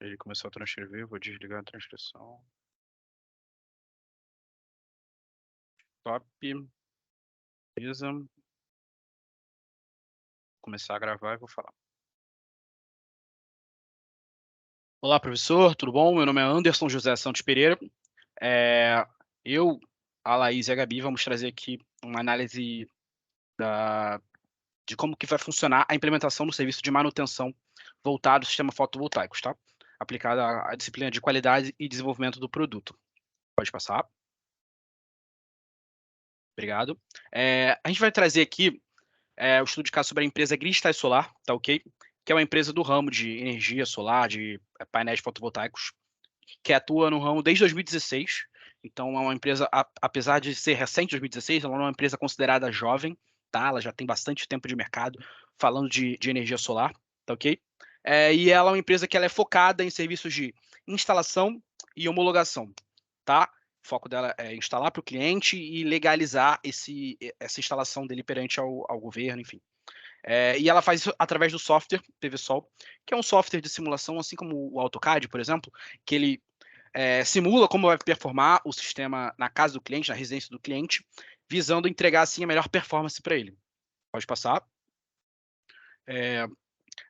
Ele começou a transcrever, vou desligar a transcrição. Top. Beleza. Começar a gravar e vou falar. Olá, professor, tudo bom? Meu nome é Anderson José Santos Pereira. Eu, a Laís e a Gabi vamos trazer aqui uma análise de como que vai funcionar a implementação do serviço de manutenção voltado ao sistema fotovoltaicos, tá? Aplicada à disciplina de qualidade e desenvolvimento do produto. Pode passar. Obrigado. A gente vai trazer aqui o estudo de caso sobre a empresa Cristais Solar, tá ok? Que é uma empresa do ramo de energia solar, de painéis fotovoltaicos, que atua no ramo desde 2016. Então, é uma empresa, apesar de ser recente, 2016, ela é uma empresa considerada jovem, tá? Ela já tem bastante tempo de mercado falando de energia solar, tá ok? E ela é uma empresa que ela é focada em serviços de instalação e homologação, tá? O foco dela é instalar para o cliente e legalizar essa instalação dele perante ao governo, enfim. E ela faz isso através do software PVSol, que é um software de simulação, assim como o AutoCAD, por exemplo, que ele simula como vai performar o sistema na casa do cliente, na residência do cliente, visando entregar assim a melhor performance para ele. Pode passar.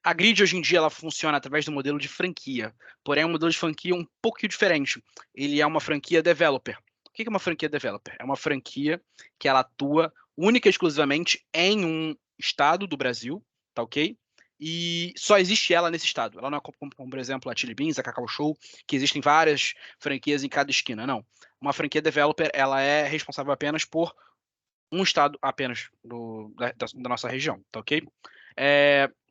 A Grid hoje em dia ela funciona através do modelo de franquia, porém é um modelo de franquia um pouco diferente. Ele é uma franquia developer. O que é uma franquia developer? É uma franquia que ela atua única e exclusivamente em um estado do Brasil, tá ok? E só existe ela nesse estado. Ela não é como, por exemplo, a Chili Beans, a Cacau Show, que existem várias franquias em cada esquina. Não. Uma franquia developer, ela é responsável apenas por um estado apenas da nossa região, tá ok?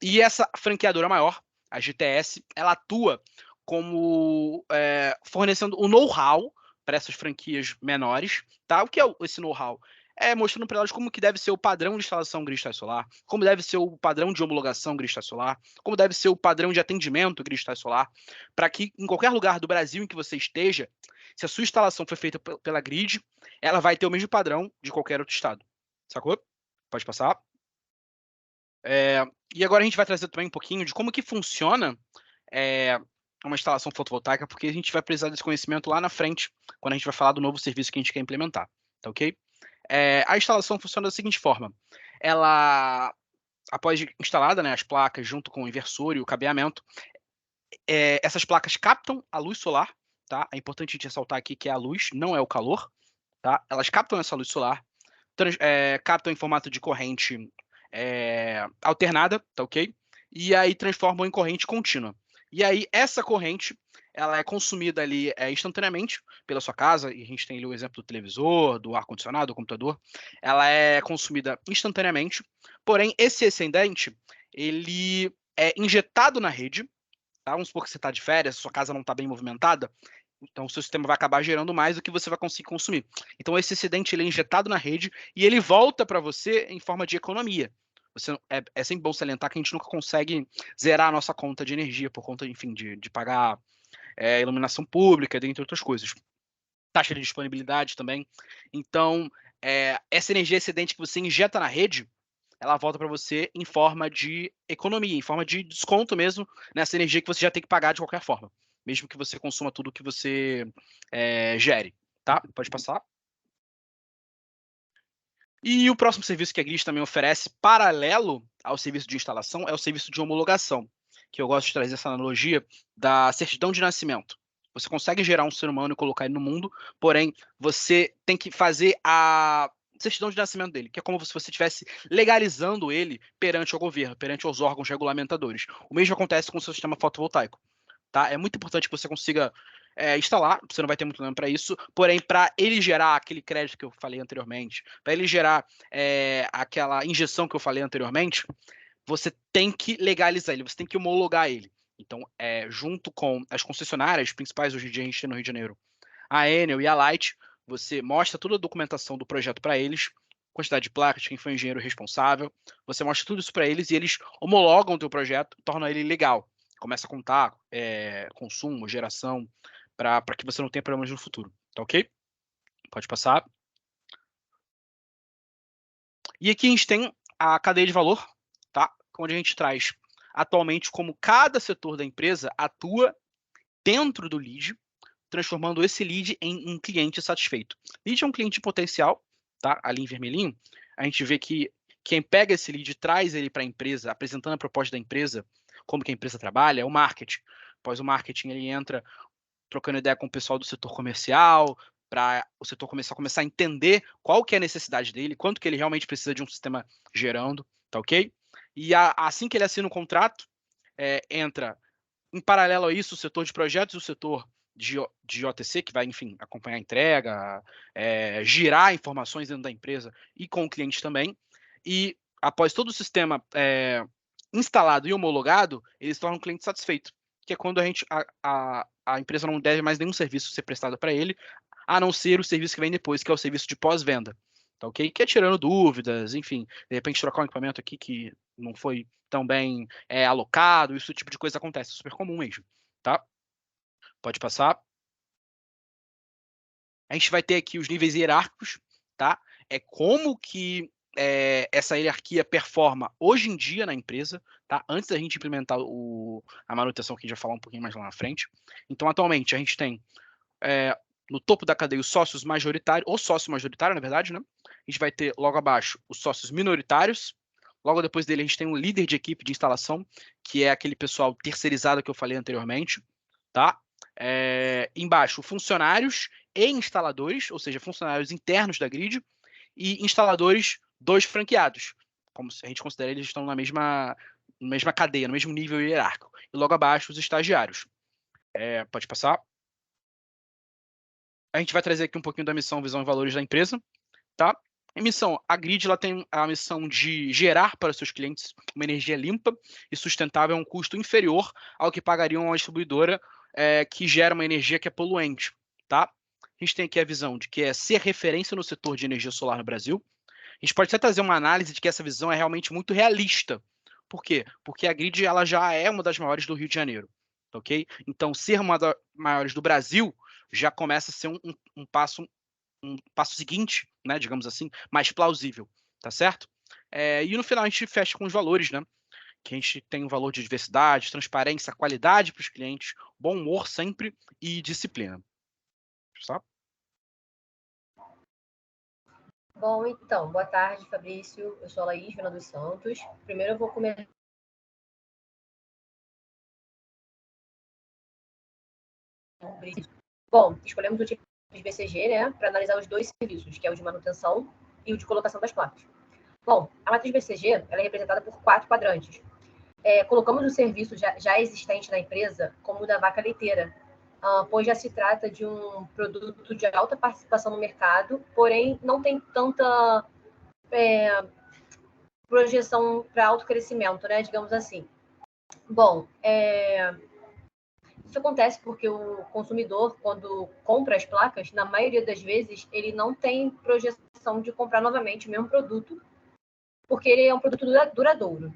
E essa franqueadora maior, a GTS, ela atua como fornecendo o know-how para essas franquias menores, tá? O que é esse know-how? Mostrando para elas como que deve ser o padrão de instalação Cristal Solar, como deve ser o padrão de homologação Cristal Solar, como deve ser o padrão de atendimento Cristal Solar, para que em qualquer lugar do Brasil em que você esteja, se a sua instalação foi feita pela Grid, ela vai ter o mesmo padrão de qualquer outro estado. Sacou? Pode passar. E agora a gente vai trazer também um pouquinho de como que funciona é, uma instalação fotovoltaica, porque a gente vai precisar desse conhecimento lá na frente, quando a gente vai falar do novo serviço que a gente quer implementar, tá ok? A instalação funciona da seguinte forma: ela, após instalada, né, as placas junto com o inversor e o cabeamento, essas placas captam a luz solar, tá? É importante a gente ressaltar aqui que é a luz, não é o calor, tá? Elas captam essa luz solar, captam em formato de corrente alternada, tá ok? E aí transformam em corrente contínua. E aí essa corrente ela é consumida ali instantaneamente pela sua casa, e a gente tem ali o exemplo do televisor, do ar-condicionado, do computador. Ela é consumida instantaneamente, porém esse excedente ele é injetado na rede, tá? Vamos supor que você está de férias, sua casa não está bem movimentada, então o seu sistema vai acabar gerando mais do que você vai conseguir consumir. Então esse excedente ele é injetado na rede e ele volta para você em forma de economia. É sempre bom salientar que a gente nunca consegue zerar a nossa conta de energia por conta, enfim, de pagar iluminação pública, dentre outras coisas. Taxa de disponibilidade também. Então, essa energia excedente que você injeta na rede, ela volta para você em forma de economia, em forma de desconto mesmo nessa energia que você já tem que pagar de qualquer forma, mesmo que você consuma tudo que você gere, tá? Pode passar. E o próximo serviço que a Grid também oferece, paralelo ao serviço de instalação, é o serviço de homologação, que eu gosto de trazer essa analogia da certidão de nascimento. Você consegue gerar um ser humano e colocar ele no mundo, porém, você tem que fazer a certidão de nascimento dele, que é como se você estivesse legalizando ele perante o governo, perante os órgãos regulamentadores. O mesmo acontece com o seu sistema fotovoltaico. Tá? É muito importante que você consiga instalar, você não vai ter muito tempo para isso, porém, para ele gerar aquele crédito que eu falei anteriormente, para ele gerar aquela injeção que eu falei anteriormente, você tem que legalizar ele, você tem que homologar ele. Então, junto com as concessionárias principais, hoje em dia a gente tem no Rio de Janeiro, a Enel e a Light, você mostra toda a documentação do projeto para eles, quantidade de placas, quem foi o engenheiro responsável, você mostra tudo isso para eles e eles homologam o teu projeto, tornam ele legal. Começa a contar consumo, geração, para que você não tenha problemas no futuro. Tá ok? Pode passar. E aqui a gente tem a cadeia de valor, tá? Onde a gente traz atualmente como cada setor da empresa atua dentro do lead, transformando esse lead em um cliente satisfeito. Lead é um cliente potencial, tá? Ali em vermelhinho, a gente vê que quem pega esse lead, traz ele para a empresa, apresentando a proposta da empresa, como que a empresa trabalha, é o marketing. Após o marketing, ele entra trocando ideia com o pessoal do setor comercial, para o setor começar a entender qual que é a necessidade dele, quanto que ele realmente precisa de um sistema gerando, tá ok? E assim que ele assina o contrato, entra em paralelo a isso o setor de projetos e o setor de OTC, que vai, enfim, acompanhar a entrega, girar informações dentro da empresa e com o cliente também. E após todo o sistema instalado e homologado, eles tornam o cliente satisfeito, que é quando a empresa não deve mais nenhum serviço ser prestado para ele, a não ser o serviço que vem depois, que é o serviço de pós-venda. Tá ok? Que é tirando dúvidas, enfim, de repente trocar um equipamento aqui que não foi tão bem alocado, isso tipo de coisa acontece, é super comum mesmo, tá? Pode passar. A gente vai ter aqui os níveis hierárquicos, tá? É como que essa hierarquia performa hoje em dia na empresa, tá? Antes da gente implementar a manutenção, que a gente vai falar um pouquinho mais lá na frente. Então, atualmente, a gente tem no topo da cadeia os sócios majoritários, ou sócio majoritário, na verdade, né? A gente vai ter logo abaixo os sócios minoritários. Logo depois dele, a gente tem um líder de equipe de instalação, que é aquele pessoal terceirizado que eu falei anteriormente, tá? Embaixo, funcionários e instaladores, ou seja, funcionários internos da grid, e instaladores dos franqueados. Como se a gente considera eles estão na mesma cadeia, no mesmo nível hierárquico. E logo abaixo, os estagiários. Pode passar. A gente vai trazer aqui um pouquinho da missão, visão e valores da empresa, tá? A missão, a Grid ela tem a missão de gerar para seus clientes uma energia limpa e sustentável a um custo inferior ao que pagariam uma distribuidora que gera uma energia que é poluente, tá? A gente tem aqui a visão de que é ser referência no setor de energia solar no Brasil. A gente pode até trazer uma análise de que essa visão é realmente muito realista. Por quê? Porque a Grid ela já é uma das maiores do Rio de Janeiro, ok? Então, ser uma das maiores do Brasil já começa a ser um passo seguinte, né, digamos assim, mais plausível, tá certo? E no final a gente fecha com os valores, né? Que a gente tem um valor de diversidade, transparência, qualidade para os clientes, bom humor sempre e disciplina. Tá? Bom, então, boa tarde, Fabrício. Eu sou a Laís Viana dos Santos. Primeiro eu vou começar. Bom, escolhemos o tipo de BCG, né, para analisar os dois serviços, que é o de manutenção e o de colocação das placas. Bom, a matriz BCG ela é representada por 4 quadrantes. Colocamos o serviço já existente na empresa como o da vaca leiteira, pois já se trata de um produto de alta participação no mercado, porém não tem tanta projeção para alto crescimento, né, digamos assim. Bom, isso acontece porque o consumidor, quando compra as placas, na maioria das vezes, ele não tem projeção de comprar novamente o mesmo produto, porque ele é um produto duradouro.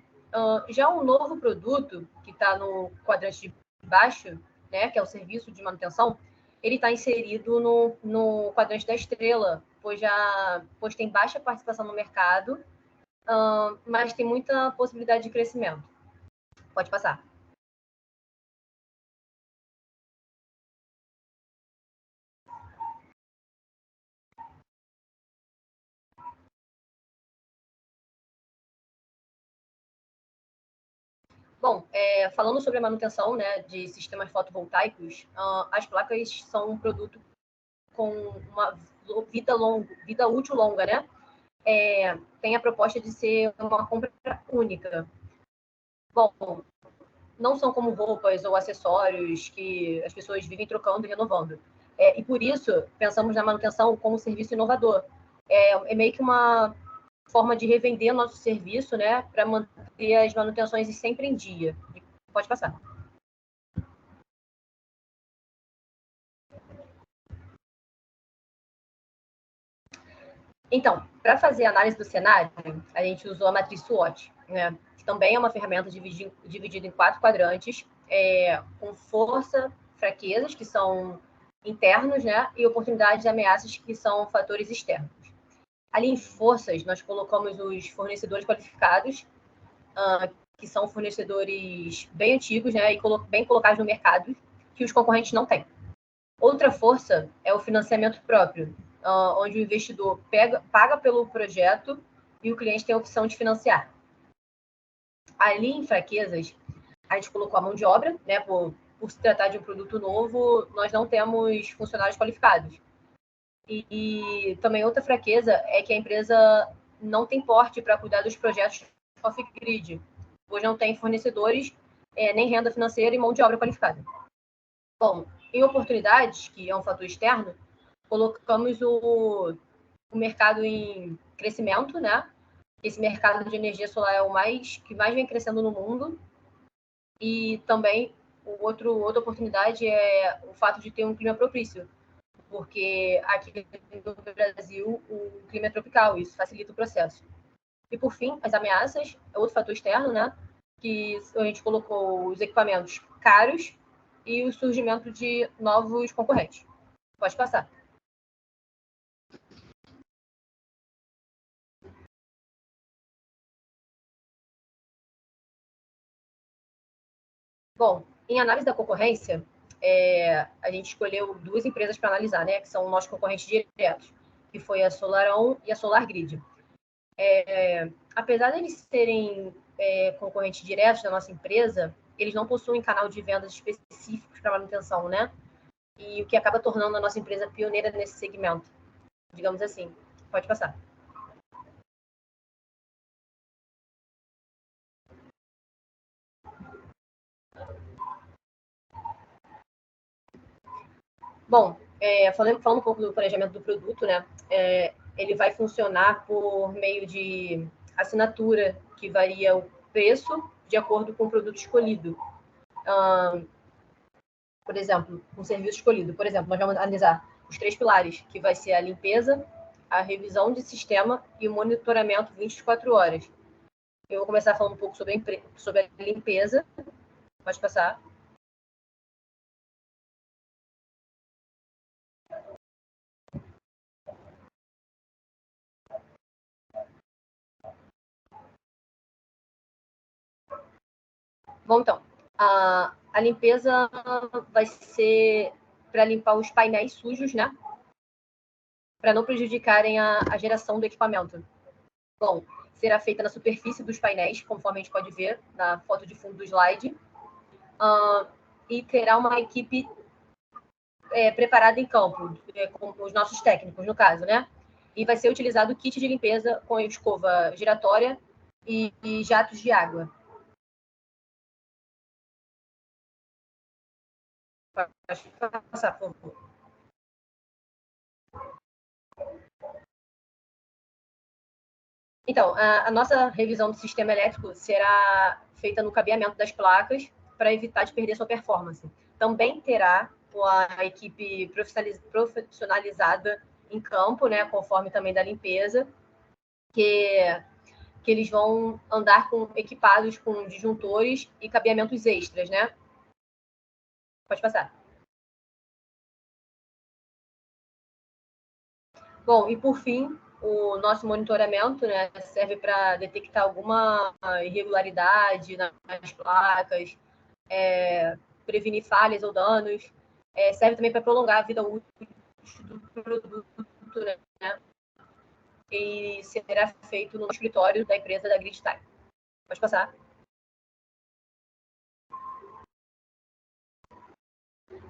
Já um novo produto, que está no quadrante de baixo, né, que é o serviço de manutenção, ele está inserido no quadrante da estrela, pois tem baixa participação no mercado, mas tem muita possibilidade de crescimento. Pode passar. Bom, falando sobre a manutenção, né, de sistemas fotovoltaicos, as placas são um produto com uma vida útil longa, né? Tem a proposta de ser uma compra única. Bom, não são como roupas ou acessórios que as pessoas vivem trocando e renovando. E por isso, pensamos na manutenção como um serviço inovador. É meio que uma forma de revender nosso serviço, né, para manter as manutenções sempre em dia. Pode passar. Então, para fazer a análise do cenário, a gente usou a matriz SWOT, né, que também é uma ferramenta dividida em 4 quadrantes, com força, fraquezas, que são internos, né, e oportunidades e ameaças, que são fatores externos. Ali em forças, nós colocamos os fornecedores qualificados, que são fornecedores bem antigos, né, e bem colocados no mercado, que que os concorrentes não têm. Outra força é o financiamento próprio, onde o investidor paga pelo projeto e o cliente tem a opção de financiar. Ali, em fraquezas, a gente colocou a mão de obra, né? Por se tratar de um produto novo, nós não temos funcionários qualificados. E também outra fraqueza é que a empresa não tem porte para cuidar dos projetos off-grid, pois não tem fornecedores, nem renda financeira e mão de obra qualificada. Bom, em oportunidades, que é um fator externo, colocamos o mercado em crescimento, né? Esse mercado de energia solar é o que mais vem crescendo no mundo. E também outra oportunidade é o fato de ter um clima propício, porque aqui no Brasil o clima é tropical, isso facilita o processo. E por fim, as ameaças é outro fator externo, né? Que a gente colocou os equipamentos caros e o surgimento de novos concorrentes. Pode passar. Bom, em análise da concorrência, a gente escolheu duas empresas para analisar, né? Que são nossos concorrentes diretos, que foi a Solarão e a SolarGrid. Apesar de eles serem concorrentes diretos da nossa empresa, eles não possuem canal de vendas específicos para manutenção, né? E o que acaba tornando a nossa empresa pioneira nesse segmento, digamos assim. Pode passar. Bom, falando um pouco do planejamento do produto, né? Ele vai funcionar por meio de assinatura, que varia o preço de acordo com o produto escolhido. Por exemplo, um serviço escolhido. Por exemplo, nós vamos analisar os 3 pilares, que vai ser a limpeza, a revisão de sistema e o monitoramento 24 horas. Eu vou começar falando um pouco sobre a limpeza. Pode passar. Bom, então, a limpeza vai ser para limpar os painéis sujos, né? Para não prejudicarem a geração do equipamento. Bom, será feita na superfície dos painéis, conforme a gente pode ver na foto de fundo do slide. E terá uma equipe preparada em campo, com os nossos técnicos, no caso, né? E vai ser utilizado o kit de limpeza com escova giratória e jatos de água. Pode passar, por favor. Então, a nossa revisão do sistema elétrico será feita no cabeamento das placas para evitar de perder sua performance. Também terá a equipe profissionalizada em campo, né, conforme também da limpeza, que eles vão andar equipados com disjuntores e cabeamentos extras, né? Pode passar. Bom, e por fim, o nosso monitoramento, né, serve para detectar alguma irregularidade nas placas, prevenir falhas ou danos, serve também para prolongar a vida útil do produto, né? E será feito no escritório da empresa da GridTime. Pode passar.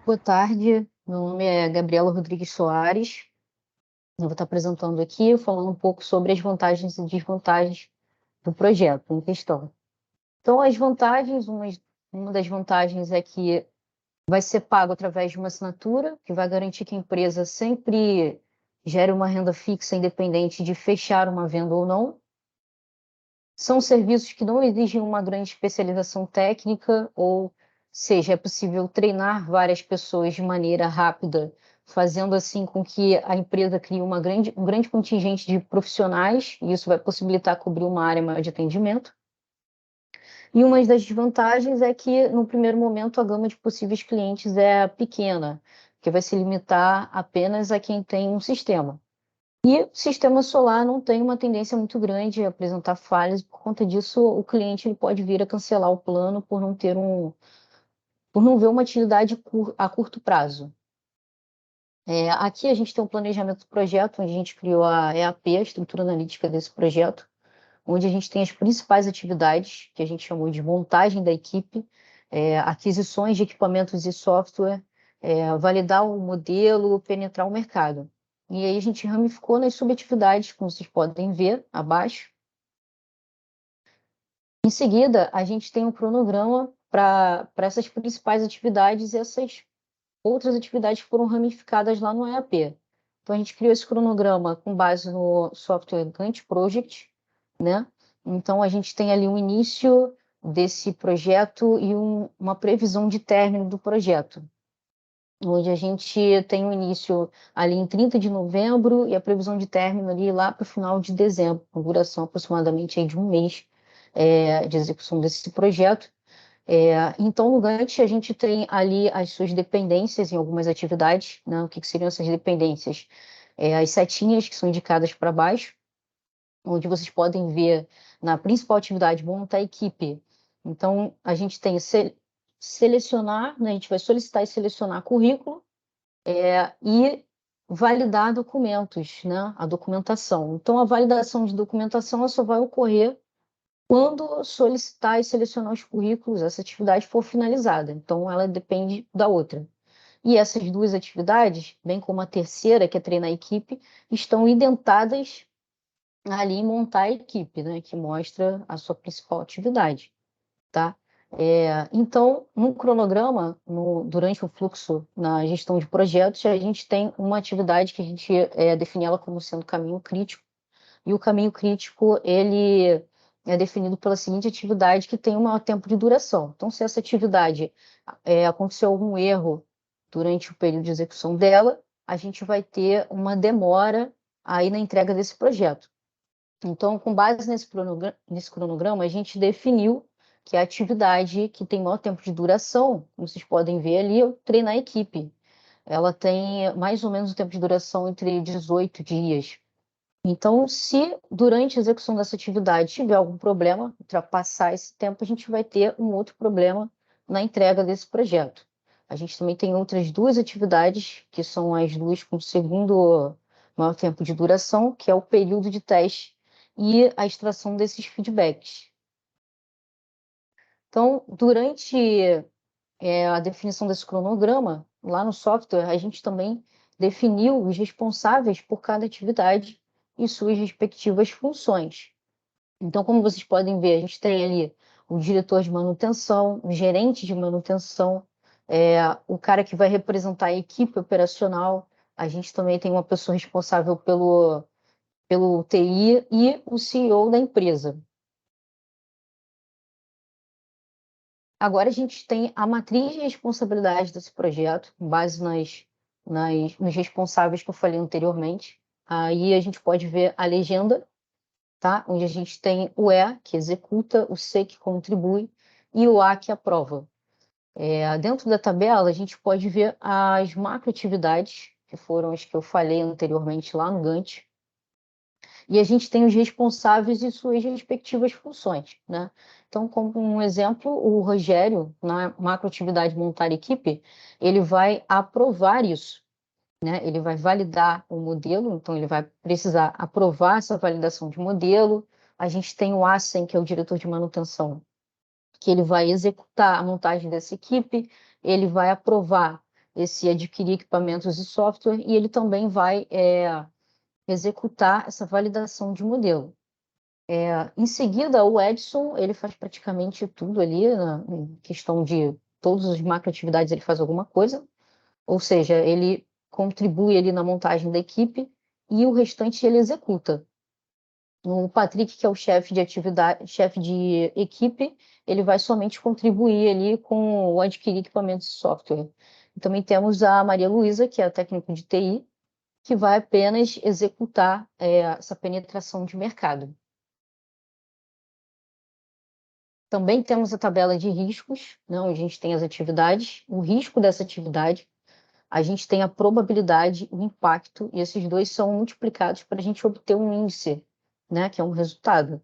Boa tarde, meu nome é Gabriela Rodrigues Soares. Eu vou estar apresentando aqui, falando um pouco sobre as vantagens e desvantagens do projeto em questão. Então, as vantagens, uma das vantagens é que vai ser pago através de uma assinatura, que vai garantir que a empresa sempre gere uma renda fixa, independente de fechar uma venda ou não. São serviços que não exigem uma grande especialização técnica, ou seja, é possível treinar várias pessoas de maneira rápida, fazendo assim com que a empresa crie um grande contingente de profissionais, e isso vai possibilitar cobrir uma área maior de atendimento. E uma das desvantagens é que, no primeiro momento, a gama de possíveis clientes é pequena, que vai se limitar apenas a quem tem um sistema. E o sistema solar não tem uma tendência muito grande a apresentar falhas, e por conta disso, o cliente ele pode vir a cancelar o plano por não ter por não ver uma utilidade a curto prazo. Aqui a gente tem um planejamento do projeto, onde a gente criou a EAP, a estrutura analítica desse projeto, onde a gente tem as principais atividades, que a gente chamou de montagem da equipe, aquisições de equipamentos e software, validar o modelo, penetrar o mercado. E aí a gente ramificou nas subatividades, como vocês podem ver abaixo. Em seguida, a gente tem um cronograma para essas principais atividades e essas outras atividades foram ramificadas lá no EAP. Então, a gente criou esse cronograma com base no software Gantt Project, né? Então, a gente tem ali o início desse projeto e uma previsão de término do projeto, onde a gente tem o início ali em 30 de novembro e a previsão de término ali lá para o final de dezembro, com duração aproximadamente aí de um mês de execução desse projeto. Então, no Gantt, a gente tem ali as suas dependências em algumas atividades, né? O que seriam essas dependências? As setinhas que são indicadas para baixo, onde vocês podem ver na principal atividade, montar a equipe. Então, a gente tem selecionar, né? A gente vai solicitar e selecionar currículo e validar documentos, né? A documentação. Então, a validação de documentação ela só vai ocorrer quando solicitar e selecionar os currículos, essa atividade for finalizada. Então, ela depende da outra. E essas duas atividades, bem como a terceira, que é treinar a equipe, estão identadas ali em montar a equipe, né, que mostra a sua principal atividade. Tá? Então, no cronograma, durante o fluxo na gestão de projetos, a gente tem uma atividade que a gente define ela como sendo caminho crítico. E o caminho crítico, ele é definido pela seguinte atividade que tem um maior tempo de duração. Então, se essa atividade aconteceu algum erro durante o período de execução dela, a gente vai ter uma demora aí na entrega desse projeto. Então, com base nesse cronograma, a gente definiu que a atividade que tem maior tempo de duração, como vocês podem ver ali, é o treinar a equipe. Ela tem mais ou menos o tempo de duração entre 18 dias. Então, se durante a execução dessa atividade tiver algum problema, ultrapassar esse tempo, a gente vai ter um outro problema na entrega desse projeto. A gente também tem outras duas atividades, que são as duas com o segundo maior tempo de duração, que é o período de teste e a extração desses feedbacks. Então, durante a definição desse cronograma, lá no software, a gente também definiu os responsáveis por cada atividade e suas respectivas funções. Então, como vocês podem ver, a gente tem ali o diretor de manutenção, o gerente de manutenção, o cara que vai representar a equipe operacional, a gente também tem uma pessoa responsável pelo TI e o CEO da empresa. Agora a gente tem a matriz de responsabilidade desse projeto, com base nos responsáveis que eu falei anteriormente. Aí a gente pode ver a legenda, tá? Onde a gente tem o E, que executa, o C, que contribui, e o A, que aprova. Dentro da tabela, a gente pode ver as macroatividades, que foram as que eu falei anteriormente lá no Gantt, e a gente tem os responsáveis e suas respectivas funções, né? Então, como um exemplo, o Rogério, na macroatividade montar equipe, ele vai aprovar isso, né? Ele vai validar o modelo, então ele vai precisar aprovar essa validação de modelo. A gente tem o ASEM, que é o diretor de manutenção, que ele vai executar a montagem dessa equipe, ele vai aprovar esse adquirir equipamentos e software, e ele também vai executar essa validação de modelo. Em seguida, o Edson, ele faz praticamente tudo ali, em questão de todas as macroatividades, ele faz alguma coisa, ou seja, ele contribui ali na montagem da equipe e o restante ele executa. O Patrick, que é o chefe de atividade, chefe de equipe, ele vai somente contribuir ali com o adquirir equipamentos e software. E também temos a Maria Luísa, que é a técnica de TI, que vai apenas executar essa penetração de mercado. Também temos a tabela de riscos, né, onde a gente tem as atividades, o risco dessa atividade, a gente tem a probabilidade, o impacto, e esses dois são multiplicados para a gente obter um índice, né, que é um resultado.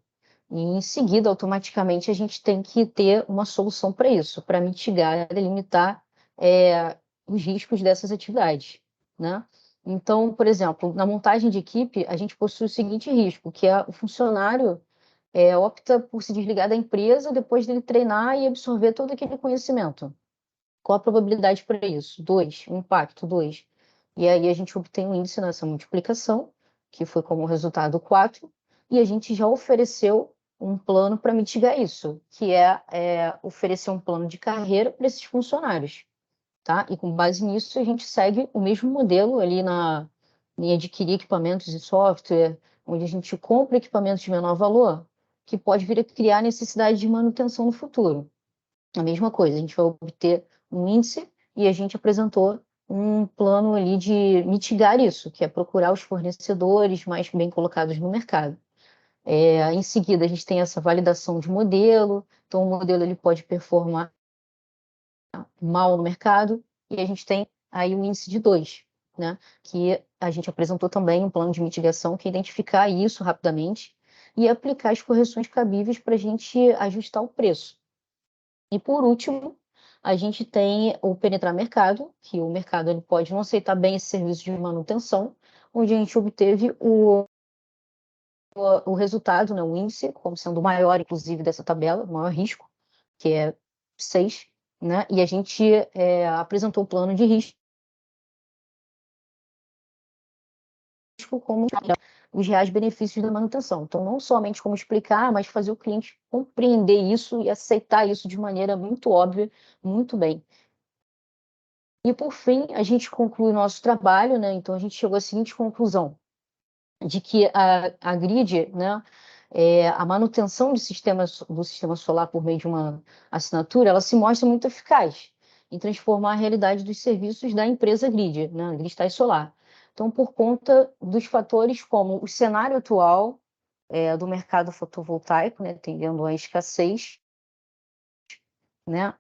E em seguida, automaticamente, a gente tem que ter uma solução para isso, para mitigar, delimitar os riscos dessas atividades, né? Então, por exemplo, na montagem de equipe, a gente possui o seguinte risco, que é o funcionário opta por se desligar da empresa depois dele treinar e absorver todo aquele conhecimento. Qual a probabilidade para isso? 2, o impacto, 2. E aí a gente obtém um índice nessa multiplicação, que foi como resultado 4, e a gente já ofereceu um plano para mitigar isso, que é oferecer um plano de carreira para esses funcionários, tá? E com base nisso a gente segue o mesmo modelo ali em adquirir equipamentos e software, onde a gente compra equipamentos de menor valor, que pode vir a criar necessidade de manutenção no futuro. A mesma coisa, a gente vai obter um índice e a gente apresentou um plano ali de mitigar isso, que é procurar os fornecedores mais bem colocados no mercado. Em seguida, a gente tem essa validação de modelo, então o modelo ele pode performar mal no mercado, e a gente tem aí o índice de 2, né? Que a gente apresentou também um plano de mitigação que é identificar isso rapidamente e aplicar as correções cabíveis para a gente ajustar o preço. E por último, a gente tem o penetrar mercado, que o mercado ele pode não aceitar bem esse serviço de manutenção, onde a gente obteve o resultado, né, o índice, como sendo o maior, inclusive, dessa tabela, o maior risco, que é 6, né? E a gente apresentou o plano de risco como os reais benefícios da manutenção. Então, não somente como explicar, mas fazer o cliente compreender isso e aceitar isso de maneira muito óbvia, muito bem. E, por fim, a gente conclui o nosso trabalho, né? Então, a gente chegou à seguinte conclusão, de que a grid, né, a manutenção do sistema solar por meio de uma assinatura, ela se mostra muito eficaz em transformar a realidade dos serviços da empresa grid, né, Grid Solar. Então, por conta dos fatores como o cenário atual do mercado fotovoltaico, né, tendendo à escassez, né,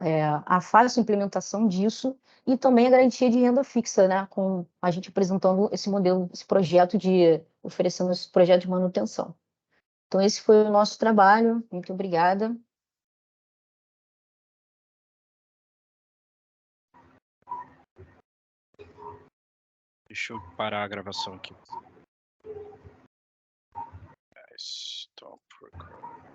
a fácil implementação disso e também a garantia de renda fixa, né, com a gente apresentando esse modelo, esse projeto oferecendo esse projeto de manutenção. Então, esse foi o nosso trabalho. Muito obrigada. Deixa eu parar a gravação aqui. Stop recording.